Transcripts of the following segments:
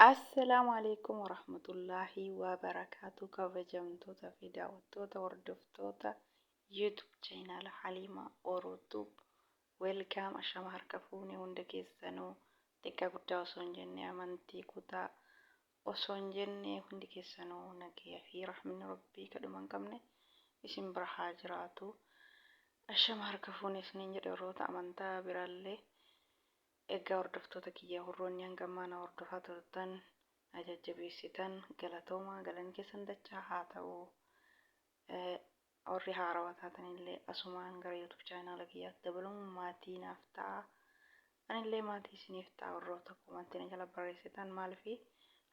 Assalaamu alaikum warahmatullaahi wabarakaatu kabajamtoota fi daawwattoota hordoftoota YouTube chaanaala Haliima Orootube welkaam ashama harka fuunee hunda keessanuu xiqqaa guddaa osoo hin jenne amantii kutaa osoo hin jenne hundi keessanuu nagaya fi rahminni rabbii kadhuma hin qabne isin bira haa jiraatu. Ashama harka fuunee isiniin jedhe warroota amantaa biraallee egaa hordoftoota kiyya warroonni hangammaana hordofaa turtan ajajjabeessitan galatoomaa galanni keessan dachaa haa ta'u. Warri haarawaa taatanillee asumaan gara YouTube chaanaala kiyyaatti dabaluun maatii naaf ta'a. Anillee maatii isiniif ta'a warroota koomantii jala barreessitan maaliifi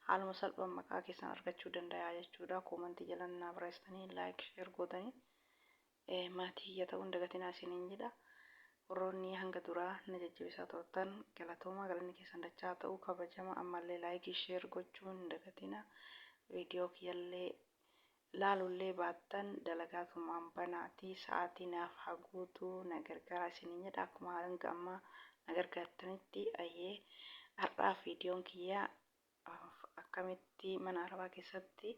haaluma salphaan maqaa keessan argachuu danda'a jechuudha. Koomantii jala naa barreessitanii laayik sheer gootanii maatii kiyya ta'uun dagatinaa isiniin jedha. Warroonni hanga duraa na jajjabeessaa turtan galatoomaa galanni keessan dachaa ta'u kabajama ammallee laayikii sheer gochuun dagatina. Viidiyoo kiyyallee laalullee baattan dalagaatumaan banaatii sa'aatii naaf haguutuu na gargaara isiniin jedha. Akkuma hanga ammaa na gargaartanitti ayyee har'aa viidiyoon kiyyaa akkamitti mana arabaa keessatti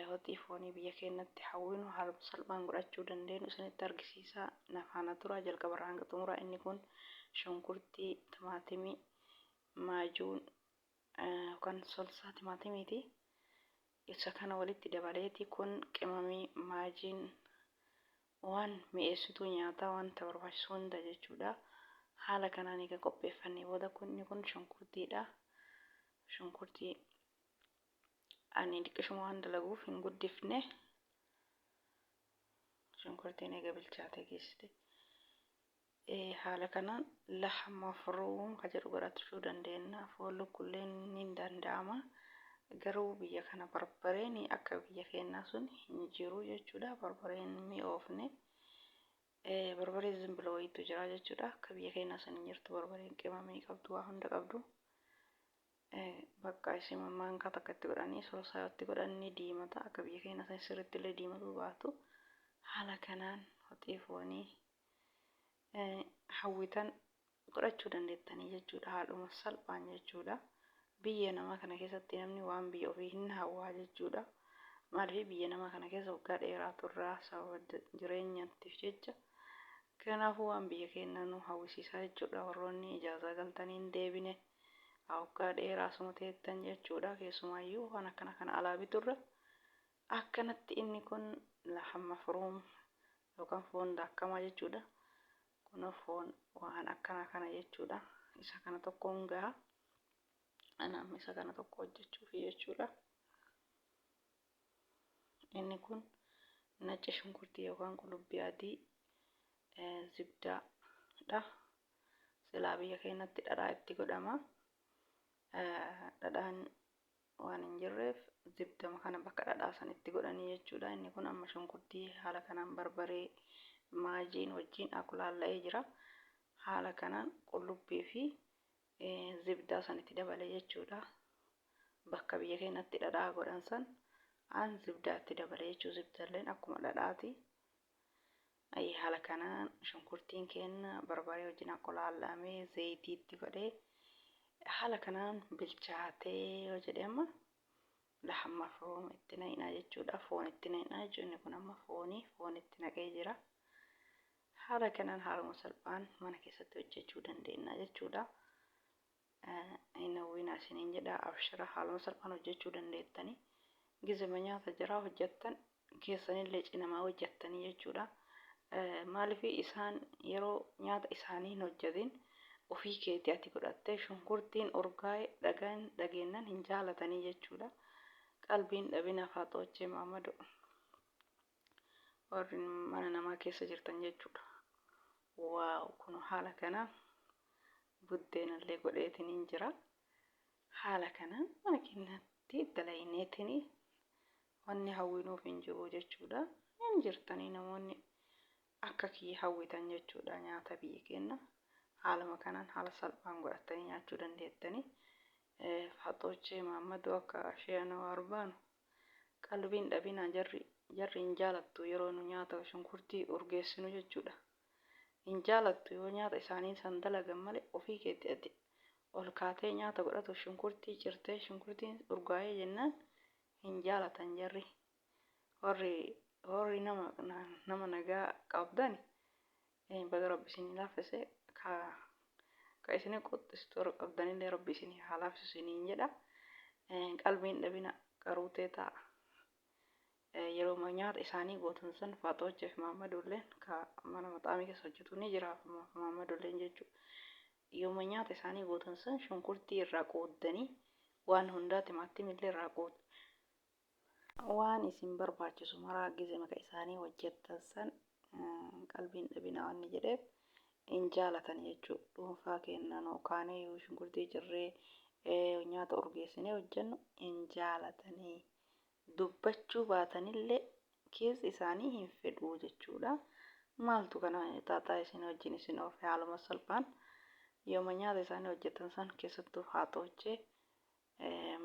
hoxii foonii biyya keenyatti hawwinu haala salphaan godhachuu dandeenyu isinitti argisiisa. Na faana tura jalqabarraa hanga xumuraa. Inni kun shunkurtii, timaatimii, maajuun yookaan salsaa timaatimiiti. Isa kana walitti dabaleeti kun qimamii maajiin waan mi'eessituu nyaataa wanta barbaachisu hunda jechuudha. Haala kanaan egaa qopheeffannee booda inni kun shunkurtiidha. Shunkurtii ani dhiqishuma waan dalaguuf hin guddifne. Shunkurtiin egaa bilchaatee geessite. Haala kanaan lahma mafruum ka jedhu godhachuu dandeenya. Foon lukkuulleen ni danda'ama. Garuu biyya kana barbareen akka biyya keenyaa sun hin jiru jechuudha. Barbareen mi'oofne. Barbaree zimbila wayiitu jira jechuudha. Akka biyya keenyaa sun hin jirtu barbareen qimamii qabdu waa hunda qabdu. Bakka isin maankaa takka itti godhanii salsaa itti godhanii diimata akka biyya keenya san sirriitti illee diimatu baatu. Haala kanaan hoxii foonii hawwitan godhachuu dandeettanii jechuudha. Haaluma salphaan jechuudha. Biyya namaa kana keessatti namni waan biyya ofii hin hawwaa jechuudha. Maaliif biyya namaa kana keessa waggaa dheeraa turraa sababa jireenyaatiif jecha. Kanaafuu waan biyya keenya nu hawwisiisaa jechuudha. Warroonni ijaazaa galtanii hin deebine. Waggaa dheeraa suma teettan jechuudha. Keessumaayyuu waan akkana kana alaa biturra akkanatti inni kun lahma mafruum yookaan foon daakkamaa jechuudha. Kun foon waan akkana kana jechuudha. Isa kana tokkoon gaha. Anam isa kana tokko hojjechuuf jechuudha. Inni kun nacci shunkurtii yookaan qullubbii adii zibdaadha. Silaa biyya keenyatti dhadhaa itti godhama. Dhadhaan waan hin jirreef zibdama kana bakka dhadhaa sanitti godhanii jechuudha. Inni kun amma shunkurtii haala kanaan barbaree maajiin wajjin akulaalla'ee jira. Haala kanaan qullubbii fi zibdaa sanitti dabalee jechuudha. Bakka biyya keenyatti dhadhaa godhan san aan zibdaatti dabalee jechuudha. Zibdalleen akkuma dhadhaati. Haala kanaan shunkurtiin keenya barbaree wajjin akulaalla'amee zayitiitti godhee haala kanaan bilchaatee yoo jedhe amma lahma mafruum itti naqinaa jechuudha. Foon itti naqinaa jechuudha. Inni kun amma foon itti naqee jira. Haala kanaan haaluma salphaan mana keessatti hojjechuu dandeenya jechuudha. Inni hawwiina isiniin jedha abshira haaluma salphaan hojjechuu dandeettanii. Gizima nyaata jiraa hojjettan keessanillee cinamaa hojjettanii jechuudha. Maaliif isaan yeroo nyaata isaanii hin hojjetin ofii keetii ati godhattee shunkurtiin urgaa'e dhageennan hin jaalatanii jechuudha. Qalbiin dhabina faaxoochee Maamadu warri mana namaa keessa jirtan jechuudha. Waaw kun haala kanaan buddeenallee godheetiin hin jira. Haala kanaan mana keenyatti dalayineetiin wanni hawwinuuf hin jiru jechuudha. Hin jirtanii namoonni akka kiyya hawwitan jechuudha nyaata biyya keenya. Haaluma kanaan haala salphaan godhattanii nyaachuu dandeettanii. Faaxoochee Maamadu akka ishee nama arbaanu qalbiin dhabina jarri hin jaalattu yeroo nu nyaata shunkurtii urgeessinu jechuudha. Hin jaalattu yoo nyaata isaanii san dalagan malee ofii keetti ati ol kaatee nyaata godhatu shunkurtii cirtee shunkurtiin urgaa'ee jennaan hin jaalatan jarri. Warri nama nagaa qabdan baga rabbi isinii laaffise ka isinii qopheessitu warra qabdanillee rabbi isinii haa laaffisu isiniin jedha. Qalbiin dhabina qaruutee ta'a. Yeroo nyaata isaanii gootan san Faaxoochee fi Maammadulleen ka mana maxaamii keessa hojjetu ni jira Maammadulleen jechuudha. Yooma nyaata isaanii gootan san shunkurtii irraa qooddanii waan hundaa timaatimillee irraa qooddu. Waan isin barbaachisu maraa gizee maka isaanii hojjettan san qalbiin dhabina waan jedheef hin jaalatan jechuudha. Dhuunfaa kennan kaanee yoo shunkurtii cirree nyaata urgeessinee hojjennu hin jaalatanii. Dubbachuu baatanillee keessi isaanii hin fedhuu jechuudha. Maaltu kana taataa isin wajjin isin oofe haaluma salphaan yooma nyaata isaanii hojjetan san keessattuu Faaxoochee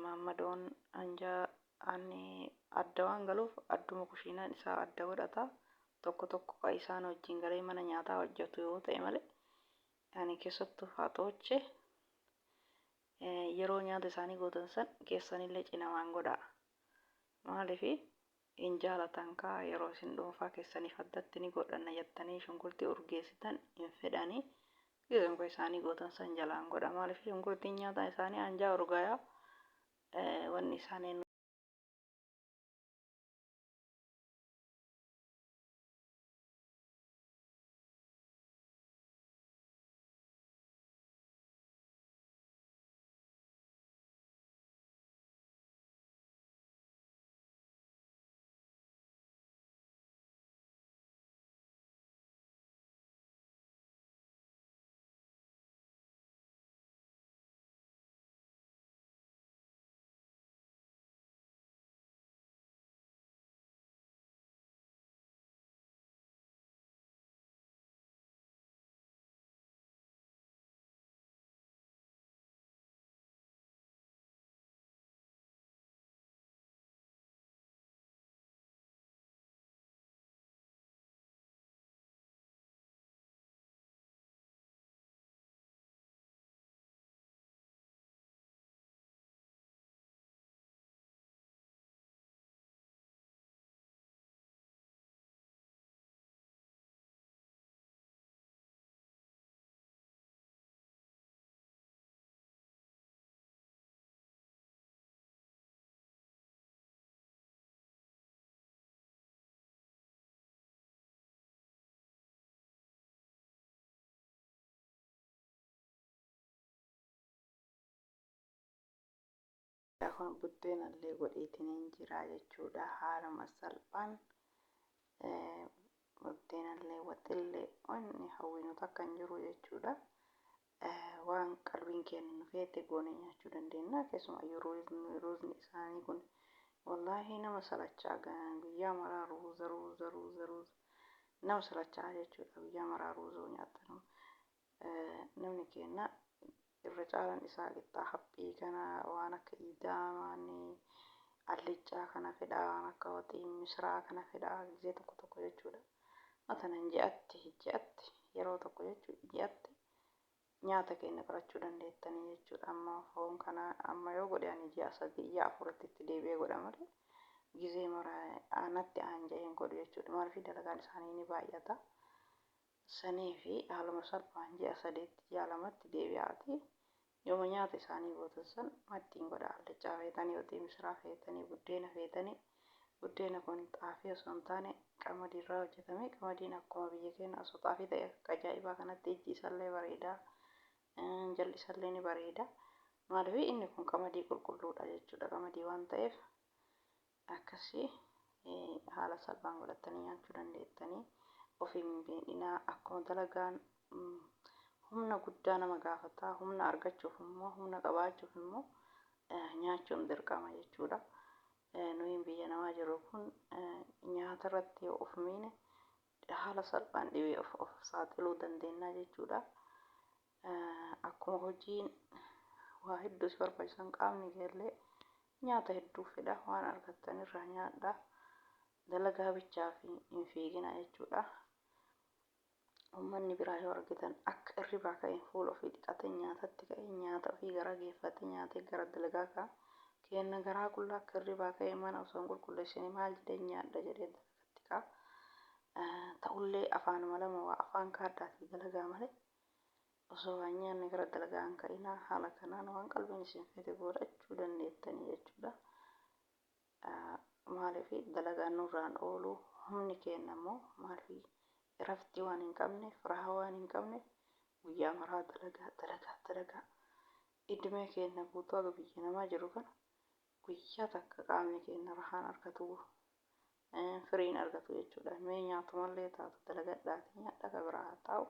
Maammadoon anjaa ani adda waan galuuf adduma kushiinaan isaa adda godhata. Tokko ka isaan wajjin galee mana nyaataa hojjetu yoo ta'e malee ani keessattuu Faaxoochee yeroo nyaata isaanii gootan san keessanillee cinamaan godhaa. Maaliif hin jaalatan kaa yeroo isin dhuunfaa keessaniif addatti ni godhanna jettanii shunkurtii urgeessitan hin fedhanii gizee isaanii gootan san jalaan godha. Maaliif shunkurtiin nyaata isaanii anjaa urgaayaa wanni isaanii kun buddeenallee godheetiin jira jechuudha. Haaluma salphaan buddeenallee waxillee wanni hawwinu takka hin jiru jechuudha. Waan qalbiin keenya nu feete goone nyaachuu dandeenya. Keessumaa ruuzni isaanii kun wallaahi nama salachaa guyyaa maraa ruuza nama salachaa jechuudha. Guyyaa maraa ruuzuu nyaatan namni keenya irra caalaan isaa qixxaa haphii kana waan akka idaamaanii allichaa kana fedhaa waan akka waxii misraa kana fedhaa gizee tokko jechuudha. Matanan ji'atti yeroo tokko jechuudha ji'atti nyaata keenya barachuu dandeettanii jechuudha. Amma foon kana amma yoo godhe ani ji'a 3 ji'a 4 itti deebi'ee godha malee gizee maraa aanatti aanja'een godhu jechuudha. Maaliif dalagaan isaanii ni baay'ata. Sanii fi haaluma salphaan ji'a 3 ji'a 2tti deebi'aati. Yooma nyaata isaanii gootan san maddiin godha. Allichaa feetanii waxii misraa feetanii buddeena kun xaafii osoo hin taane qamadii irraa hojjetame. Qamadiin akkuma biyya keenya osoo xaafii ta'e akka ajaa'ibaa kanatti ijji isallee bareeda. Jalli isallee ni bareeda. Maaliif inni kun qamadii qulqulluudha jechuudha. Qamadii waan ta'eef akkasii haala salphaan godhattanii nyaachuu dandeettanii. Ofiin miidhinaa akkuma dalagaan humna guddaa nama gaafata. Humna argachuuf immoo humna qabaachuuf immoo nyaachuun dirqama jechuudha. Nuyin biyya namaa jiru kun nyaata irratti yoo of miine haala salphaan dhibee of saaxiluu dandeenya jechuudha. Akkuma hojiin waa hedduu si barbaachisan qaamni keellee nyaata hedduu fedha. Waan argattan irraa nyaadha. Dalagaa bichaaf hin fiigina jechuudha. uummanni biraa yoo argitan akka hirribaa ka'een fuula ofii dhiqatee nyaatatti ka'ee nyaata ofii gara geeffatee nyaatee gara dalagaa ka'a. Kenna garaa qullaa akka hirribaa ka'ee mana osoo hin qulqulleessine maal jedhee nyaadha jedhee dalagatti ka'a. Ta'ullee afaan malama waa afaan kaaddaatti dalagaa malee osoo waan nyaanne gara dalagaa hin ka'inaa. Haala kanaan waan qalbiin isin fedhe godhachuu dandeettanii jechuudha. Maaliif dalagaan nurraan oolu humni keenya immoo maaliif irratti waan hin qabne firaha waan hin qabne guyyaa maraa dalagaa idimee keenya guutuu aga biyya namaa jiru kana guyyaa takka qaamni keenya rahaan argatu firiin argatu jechuudha. Mee nyaatumallee taatu dalagadhaati nyaadha ka biraa haa ta'u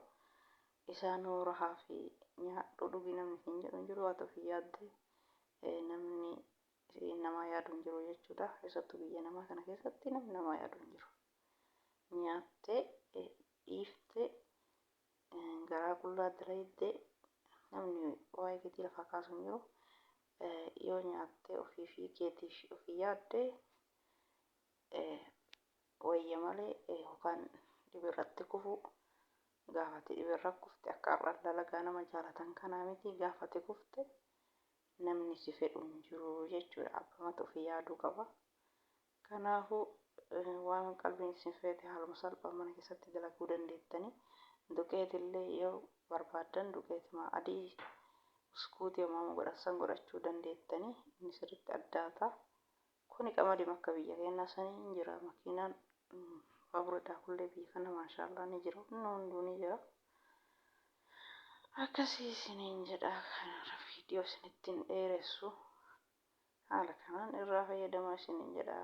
isaan rahaa fi nyaadhu dhugi namni hin jedhu hin jiru. Haa ta'u yaaddee namni namaa yaadu hin jiru jechuudha. Keessattuu biyya namaa kana keessatti namni namaa yaadu hin jiru. Nyaattee dhiiftee garaa qullaa dalaydee namni waa'ee keetii lafa kaasu hin jiru. Yoo nyaattee ofii fi keetiif ofii yaaddee wayya malee yookaan dhibirratti kufu gaafate dhibirra kufte akka har'a dalagaa nama jaalatan kanaa miti gaafate kufte namni si fedhu hin jiru jechuudha. Abbumatu ofii yaaduu qaba. Kanaafuu waan qalbiin isin fedhe haaluma salphaan mana keessatti dalaguu dandeettanii. Duqeetillee yoo barbaadan duqeetuma adii uskuutii homaa godhasan godhachuu dandeettanii. Inni sirriitti addaata. Kuni qamadii akka biyya keenyaa sanii hin jira. Makiinaan baabura daakullee biyya kana maashaallah ni jira. Hunduu ni jira. Akkasii isiniin jedha. Kanaaf viidiyoo isinittiin dheeressu haala kanaan irraa fayyadamaa isiniin jedha.